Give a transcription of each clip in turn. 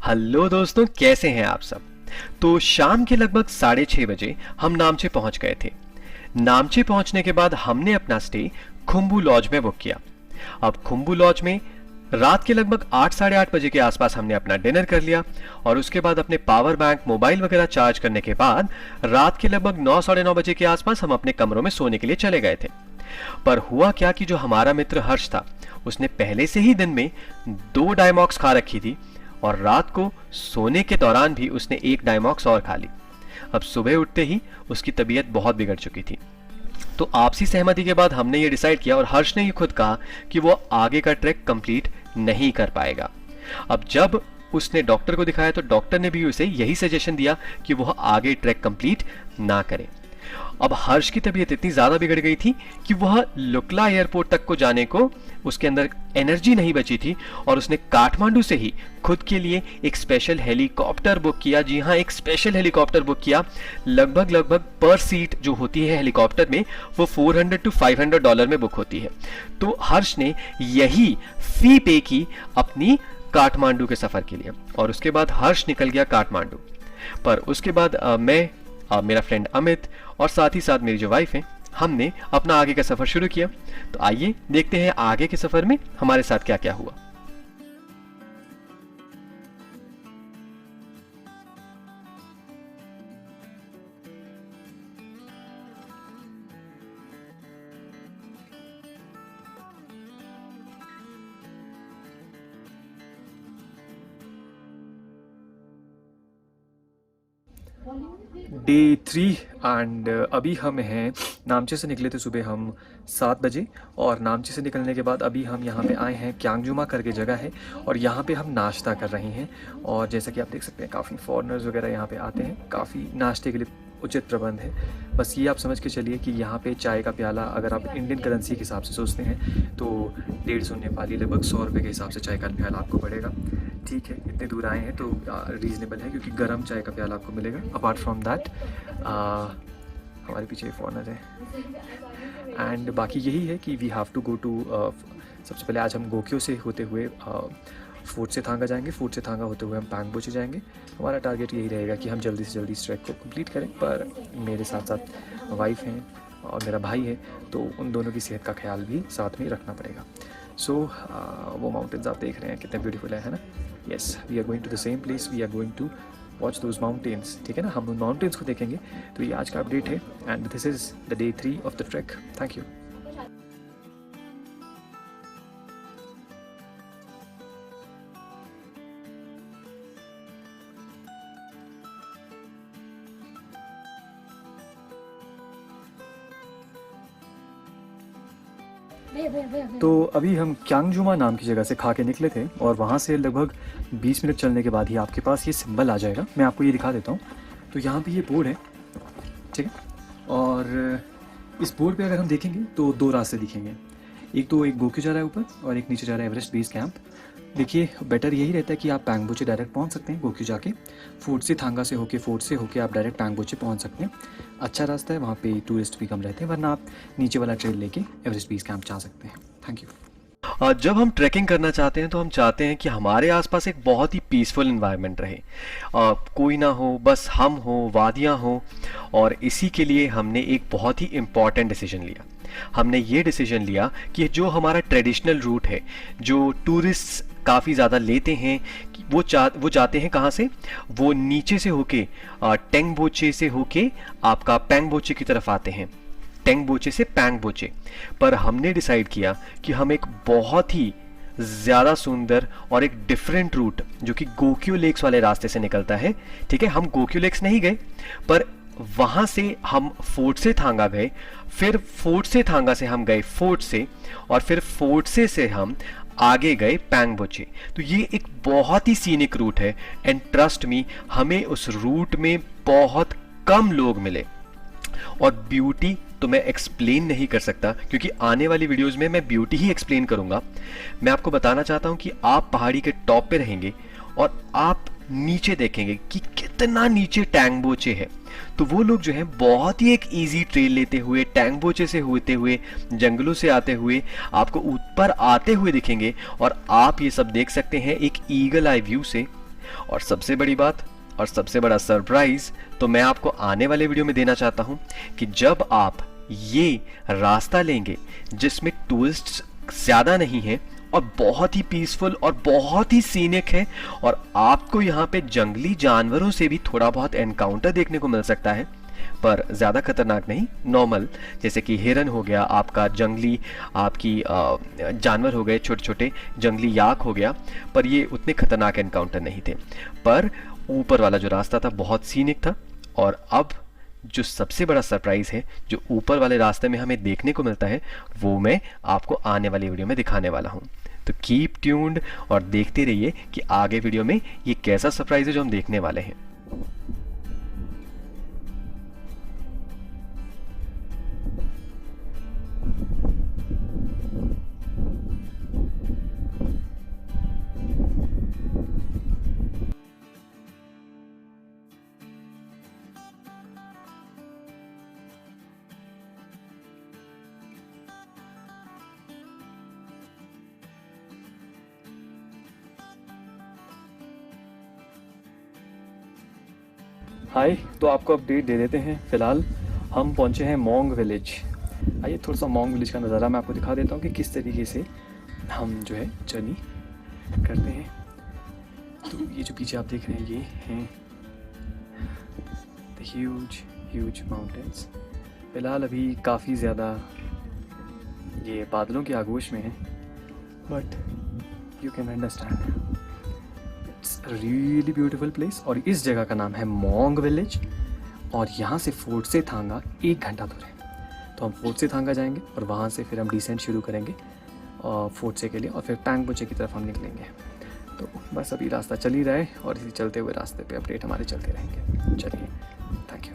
Hello दोस्तों, कैसे हैं आप सब। तो शाम के लगभग 6:30 बजे हम नामचे पहुंच गए थे। नामचे पहुंचने के बाद हमने अपना स्टे खुम्बू लॉज में बुक किया। अब खुम्बू लॉज में रात के लगभग 8 साढ़े 8 बजे के आसपास हमने अपना डिनर कर लिया और उसके बाद अपने पावर बैंक, मोबाइल वगैरह चार्ज करने के बाद रात के लगभग 9 साढ़े 9 बजे के आसपास हम अपने कमरों में सोने के लिए चले गए थे। पर हुआ क्या कि जो हमारा मित्र हर्ष था, उसने पहले से ही दिन में 2 डायमॉक्स खा रखी थी और रात को सोने के दौरान भी उसने 1 डायमॉक्स और खा ली। अब सुबह उठते ही उसकी तबीयत बहुत बिगड़ चुकी थी। तो आपसी सहमति के बाद हमने ये डिसाइड किया और हर्ष ने ये खुद कहा कि वो आगे का ट्रैक कंप्लीट नहीं कर पाएगा। अब जब उसने डॉक्टर को दिखाया तो डॉक्टर ने भी उसे यही सजेशन दिया कि वह आगे ट्रैक कंप्लीट ना करे। अब हर्ष की तबीयत इतनी ज्यादा बिगड़ गई थी कि वह लुकला एयरपोर्ट तक को जाने को उसके अंदर एनर्जी नहीं बची थी और उसने काठमांडू से ही खुद के लिए एक स्पेशल हेलीकॉप्टर बुक किया। जी हाँ, एक स्पेशल हेलीकॉप्टर बुक किया। लगभग पर सीट जो होती है हेलीकॉप्टर में वो $400 to $500 में बुक होती है। तो हर्ष ने यही फी पे की अपनी काठमांडू के सफर के लिए और उसके बाद हर्ष निकल गया काठमांडू। पर उसके बाद मैं, मेरा फ्रेंड अमित और साथ ही साथ मेरी जो वाइफ है, हमने अपना आगे का सफर शुरू किया। तो आइए देखते हैं आगे के सफर में हमारे साथ क्या क्या हुआ। डे 3 एंड अभी हम हैं, नामचे से निकले थे सुबह हम 7 बजे और नामचे से निकलने के बाद अभी हम यहाँ पे आए हैं। क्यांगजुमा करके जगह है और यहाँ पे हम नाश्ता कर रहे हैं। और जैसा कि आप देख सकते हैं काफ़ी फॉरेनर्स वगैरह यहाँ पे आते हैं। काफ़ी नाश्ते के लिए उचित प्रबंध है। बस ये आप समझ के चलिए कि यहाँ पे चाय का प्याला अगर आप इंडियन करेंसी के हिसाब से सोचते हैं तो 150 नेपाली, लगभग 100 रुपये के हिसाब से चाय का प्याला आपको पड़ेगा। ठीक है, इतने दूर आए हैं तो रीज़नेबल है क्योंकि गर्म चाय का प्याला आपको मिलेगा। अपार्ट फ्रॉम दैट हमारे पीछे फॉरनर है एंड बाकी यही है कि we have to go to, सबसे पहले आज हम गोक्यो से होते हुए फोर्ट से थांगा जाएंगे। फोर्ट से थांगा होते हुए हम पैंगबोचे जाएंगे। हमारा टारगेट यही रहेगा कि हम जल्दी से जल्दी इस ट्रैक को कंप्लीट करें। पर मेरे साथ साथ वाइफ हैं और मेरा भाई है तो उन दोनों की सेहत का ख्याल भी साथ में रखना पड़ेगा। सो वो माउंटेन्स आप देख रहे हैं कितने ब्यूटीफुल है ना। Yes, we are going to the same place, we are going to watch those mountains. ठीक है ना, हम उन माउंटेन्स को देखेंगे। तो ये आज का अपडेट है and this is the day 3 of the track. Thank you. तो अभी हम क्यांगजुमा नाम की जगह से खा के निकले थे और वहाँ से लगभग 20 मिनट चलने के बाद ही आपके पास ये सिंबल आ जाएगा। मैं आपको ये दिखा देता हूँ। तो यहाँ पे ये बोर्ड है, ठीक है, और इस बोर्ड पे अगर हम देखेंगे तो 2 रास्ते दिखेंगे। एक तो एक गोक्यो जा रहा है ऊपर और एक नीचे जा रहा है एवरेस्ट बेस कैंप। देखिए, बेटर यही रहता है कि आप पैंगबोचे डायरेक्ट पहुंच सकते हैं गोक्यो जाके। फोर्ट से थांगा से होके, फोर्ट से होके आप डायरेक्ट पैंगबोचे पहुंच सकते हैं। अच्छा रास्ता है, वहाँ पे टूरिस्ट भी कम रहते हैं, वरना आप नीचे वाला ट्रेल लेके एवरेस्ट बेस कैंप जा सकते हैं। Thank you. जब हम ट्रैकिंग करना चाहते हैं तो हम चाहते हैं कि हमारे आसपास एक बहुत ही पीसफुल इन्वायरमेंट रहे, कोई ना हो, बस हम हो, वादियाँ हो। और इसी के लिए हमने एक बहुत ही इम्पॉर्टेंट डिसीजन लिया। हमने ये डिसीजन लिया कि जो हमारा ट्रेडिशनल रूट है, जो टूरिस्ट काफ़ी ज़्यादा लेते हैं, वो जाते हैं कहाँ से, वो नीचे से होके टेंगबोचे से होके आपका पैंगबोचे की तरफ आते हैं, टेंगबोचे से पैंगबोचे। पर हमने डिसाइड किया कि हम एक बहुत ही ज़्यादा सुंदर और एक डिफरेंट रूट जो कि गोक्यो लेक्स वाले रास्ते से निकलता है। ठीक है, हम गोक्यो लेक्स नहीं गए, पर वहाँ से हम फोर्ट से थांगा गए, फिर फोर्ट से थांगा से हम गए फोर्ट से, और फिर फोर्ट से हम आगे गए पैंगबोचे। तो ये एक बहुत ही सीनिक रूट है एंड ट्रस्ट मी, हमें उस रूट में बहुत कम लोग मिले और ब्यूटी तो मैं एक्सप्लेन नहीं कर सकता, क्योंकि आने वाली वीडियोस में मैं ब्यूटी ही एक्सप्लेन करूंगा। मैं आपको बताना चाहता हूं कि आप पहाड़ी के टॉप पे रहेंगे और आप नीचे देखेंगे कि कितना नीचे टैंगबोचे है। तो वो लोग जो है बहुत ही एक इजी ट्रेल लेते हुए टैंगबोचे से होते हुए जंगलों से आते हुए आपको ऊपर आते हुए दिखेंगे, और आप ये सब देख सकते हैं एक ईगल आई व्यू से। और सबसे बड़ी बात और सबसे बड़ा सरप्राइज तो मैं आपको आने वाले वीडियो में देना चाहता हूं कि जब आप ये रास्ता लेंगे जिसमें टूरिस्ट ज्यादा नहीं है और बहुत ही पीसफुल और बहुत ही सीनिक है, और आपको यहाँ पे जंगली जानवरों से भी थोड़ा बहुत एनकाउंटर देखने को मिल सकता है, पर ज्यादा खतरनाक नहीं, नॉर्मल, जैसे कि हिरन हो गया आपका, जंगली आपकी जानवर हो गए, छोटे छोटे जंगली याक हो गया, पर ये उतने खतरनाक एनकाउंटर नहीं थे। पर ऊपर वाला जो रास्ता था बहुत सीनिक था। और अब जो सबसे बड़ा सरप्राइज है जो ऊपर वाले रास्ते में हमें देखने को मिलता है, वो मैं आपको आने वाली वीडियो में दिखाने वाला हूं। तो कीप ट्यून्ड और देखते रहिए कि आगे वीडियो में ये कैसा सरप्राइज है जो हम देखने वाले हैं। हाय, तो आपको अपडेट दे देते हैं। फ़िलहाल हम पहुंचे हैं मोंग विलेज। आइए थोड़ा सा मोंग विलेज का नज़ारा मैं आपको दिखा देता हूं कि किस तरीके से हम जो है जर्नी करते हैं। तो ये जो पीछे आप देख रहे हैं ये हैं द ह्यूज माउंटेन्स। फ़िलहाल अभी काफ़ी ज़्यादा ये बादलों के आगोश में है, but you can understand it's really beautiful place. और इस जगह का नाम है मोंग विलेज, और यहाँ से फोर्ट से थांगा 1 घंटा दूर है। तो हम फोर्ट से थांगा जाएंगे और वहाँ से फिर हम डिसेंट शुरू करेंगे फोर्ट से के लिए, और फिर टैंगबोचे की तरफ हम निकलेंगे। तो बस अभी रास्ता चल ही रहा है और इसी चलते हुए रास्ते पे अपडेट हमारे चलते रहेंगे। चलिए, थैंक यू।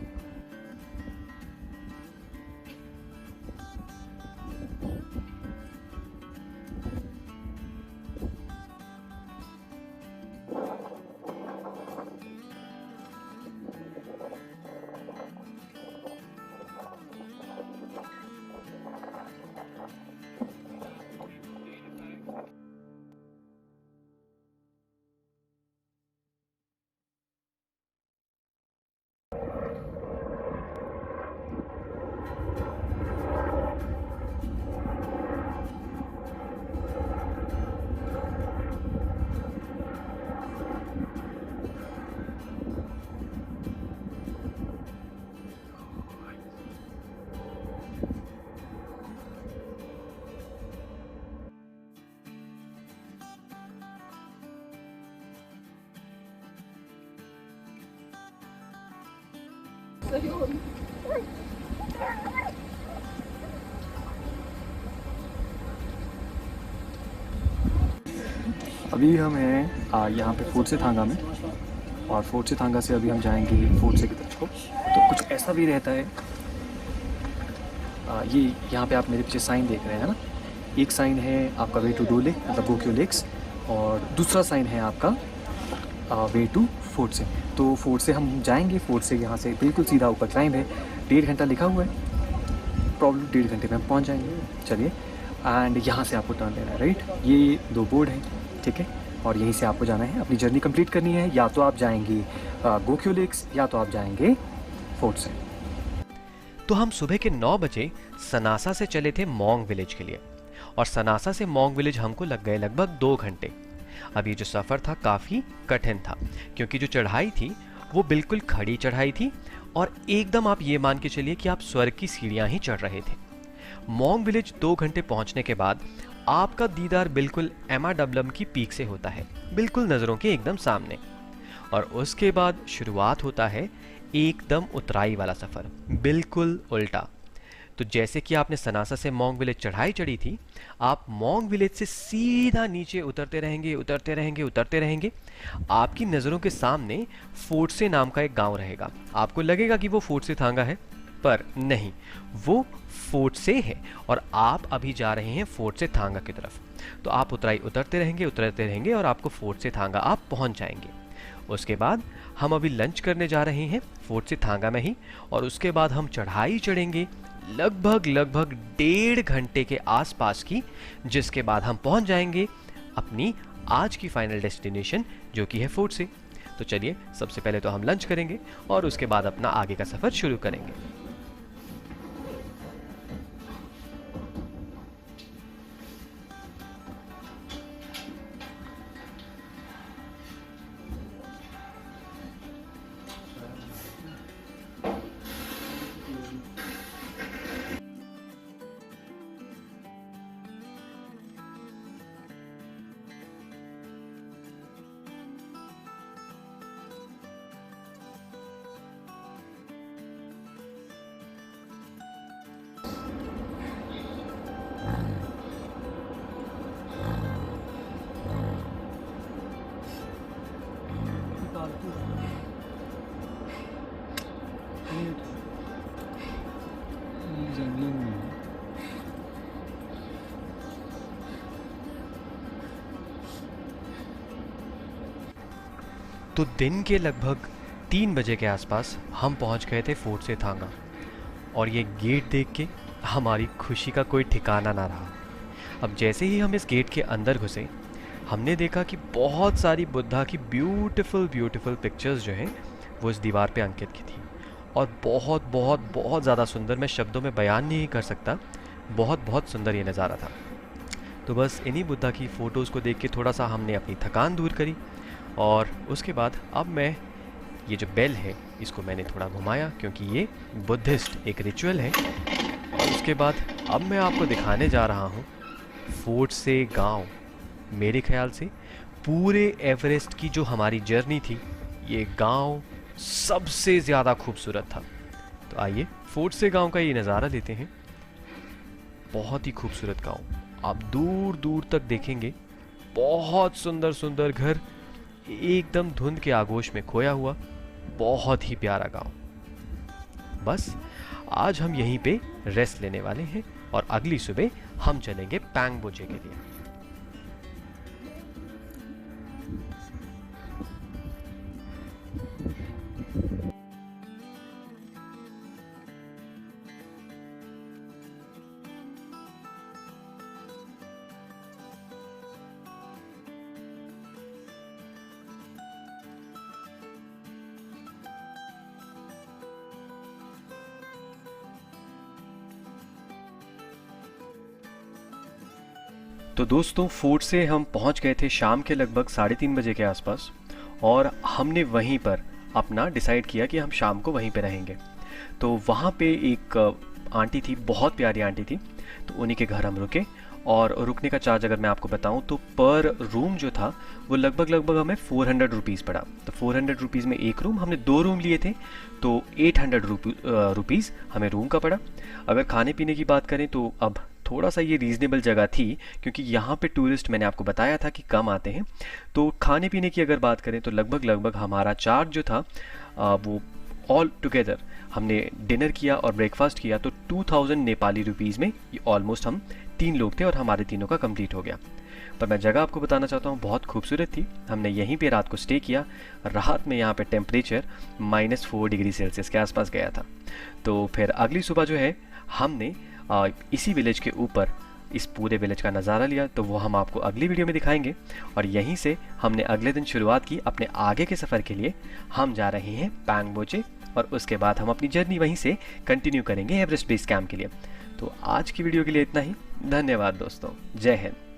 अभी हम हैं यहाँ पे फोर्ट से थांगा में, और फोर्ट से थांगा से अभी हम जाएंगे फोर्ट से की तरफ को। तो कुछ ऐसा भी रहता है, ये यहाँ पे आप मेरे पीछे साइन देख रहे हैं ना, एक साइन है आपका वे टू डोले मतलब गोक्यो लेक्स, और दूसरा साइन है आपका वे टू फोर्ट से। तो फोर्ट से हम जाएंगे, फोर्ट से यहाँ से बिल्कुल सीधा ऊपर क्लाइंब है, 1.5 घंटा लिखा हुआ है, प्रॉब्लम 1.5 घंटे में हम पहुँच जाएंगे। चलिए, एंड यहाँ से आपको टर्न लेना है, राइट। ये 2 बोर्ड हैं, ठीक है, और यहीं से आपको जाना है, अपनी जर्नी कंप्लीट करनी है। या तो आप जाएंगे गोक्यो लेक्स, या तो आप जाएंगे फोर्ट से। तो हम सुबह के 9 बजे सनासा से चले थे मोंग विलेज के लिए, और सनासा से मोंग विलेज हमको लग गए लगभग 2 घंटे। अब ये जो सफ़र था काफ़ी कठिन था, क्योंकि जो चढ़ाई थी वो बिल्कुल खड़ी चढ़ाई थी, और एकदम आप ये मान के चलिए कि आप स्वर्ग की सीढ़ियाँ ही चढ़ रहे थे। मोंग विलेज 2 घंटे पहुँचने के बाद आपका दीदार बिल्कुल एमा डबलम की पीक से होता है, बिल्कुल नज़रों के एकदम सामने। और उसके बाद शुरुआत होता है एकदम उतराई वाला सफ़र, बिल्कुल उल्टा। तो जैसे कि आपने सनासा से मोंग विलेज चढ़ाई चढ़ी थी, आप मोंग विलेज से सीधा नीचे उतरते रहेंगे, उतरते रहेंगे, उतरते रहेंगे। आपकी नज़रों के सामने फोर्ट से नाम का एक गांव रहेगा। आपको लगेगा कि वो फोर्ट से थांगा है, पर नहीं, वो फोर्ट से है और आप अभी जा रहे हैं फोर्ट से थांगा की तरफ। तो आप उतरते रहेंगे और आपको फोर्ट से थांगा आप पहुंच जाएंगे। उसके बाद हम अभी लंच करने जा रहे हैं फोर्ट से थांगा में ही, और उसके बाद हम चढ़ाई चढ़ेंगे लगभग 1.5 घंटे के आसपास की, जिसके बाद हम पहुंच जाएंगे अपनी आज की फाइनल डेस्टिनेशन जो कि है फोर्ट से। तो चलिए सबसे पहले तो हम लंच करेंगे और उसके बाद अपना आगे का सफ़र शुरू करेंगे। तो दिन के लगभग 3 बजे के आसपास हम पहुंच गए थे फोर्ट से थांगा, और ये गेट देख के हमारी खुशी का कोई ठिकाना ना रहा। अब जैसे ही हम इस गेट के अंदर घुसे, हमने देखा कि बहुत सारी बुद्धा की ब्यूटीफुल पिक्चर्स जो हैं वो इस दीवार पे अंकित की थी, और बहुत ज़्यादा सुंदर, मैं शब्दों में बयान नहीं कर सकता, बहुत सुंदर ये नज़ारा था। तो बस इन्हीं बुद्धा की फ़ोटोज़ को देख के थोड़ा सा हमने अपनी थकान दूर करी, और उसके बाद अब मैं ये जो बेल है इसको मैंने थोड़ा घुमाया, क्योंकि ये बुद्धिस्ट एक रिचुअल है। और उसके बाद अब मैं आपको दिखाने जा रहा हूँ फोर्ट से गांव। मेरे ख्याल से पूरे एवरेस्ट की जो हमारी जर्नी थी, ये गांव सबसे ज़्यादा खूबसूरत था। तो आइए फोर्ट से गांव का ये नज़ारा लेते हैं। बहुत ही खूबसूरत गांव, आप दूर दूर तक देखेंगे, बहुत सुंदर घर, एकदम धुंध के आगोश में खोया हुआ, बहुत ही प्यारा गांव। बस आज हम यहीं पे रेस्ट लेने वाले हैं और अगली सुबह हम चलेंगे पैंगबोचे के लिए। तो दोस्तों फोर्ट से हम पहुंच गए थे शाम के लगभग 3:30 बजे के आसपास, और हमने वहीं पर अपना डिसाइड किया कि हम शाम को वहीं पे रहेंगे। तो वहाँ पे एक आंटी थी, बहुत प्यारी आंटी थी, तो उन्हीं के घर हम रुके। और रुकने का चार्ज अगर मैं आपको बताऊं तो पर रूम जो था वो लगभग हमें 400 रुपीज़ पड़ा। तो 400 रुपीज़ में एक रूम, हमने 2 रूम लिए थे, तो 800 रुपीज़ हमें रूम का पड़ा। अगर खाने पीने की बात करें तो अब थोड़ा सा ये रीज़नेबल जगह थी, क्योंकि यहाँ पे टूरिस्ट मैंने आपको बताया था कि कम आते हैं। तो खाने पीने की अगर बात करें तो लगभग हमारा चार्ज जो था वो ऑल टुगेदर हमने डिनर किया और ब्रेकफास्ट किया तो 2000 नेपाली रुपीज़ में ये ऑलमोस्ट हम 3 लोग थे और हमारे तीनों का कंप्लीट हो गया। पर मैं जगह आपको बताना चाहता हूँ, बहुत खूबसूरत थी। हमने यहीं पे रात को स्टे किया। रात में यहाँ पे टेम्परेचर -4 डिग्री सेल्सियस के आसपास गया था। तो फिर अगली सुबह जो है हमने इसी विलेज के ऊपर इस पूरे विलेज का नज़ारा लिया, तो वो हम आपको अगली वीडियो में दिखाएंगे। और यहीं से हमने अगले दिन शुरुआत की अपने आगे के सफ़र के लिए। हम जा रहे हैं पैंगबोचे और उसके बाद हम अपनी जर्नी वहीं से कंटिन्यू करेंगे एवरेस्ट बेस कैंप के लिए। तो आज की वीडियो के लिए इतना ही। धन्यवाद दोस्तों, जय हिंद।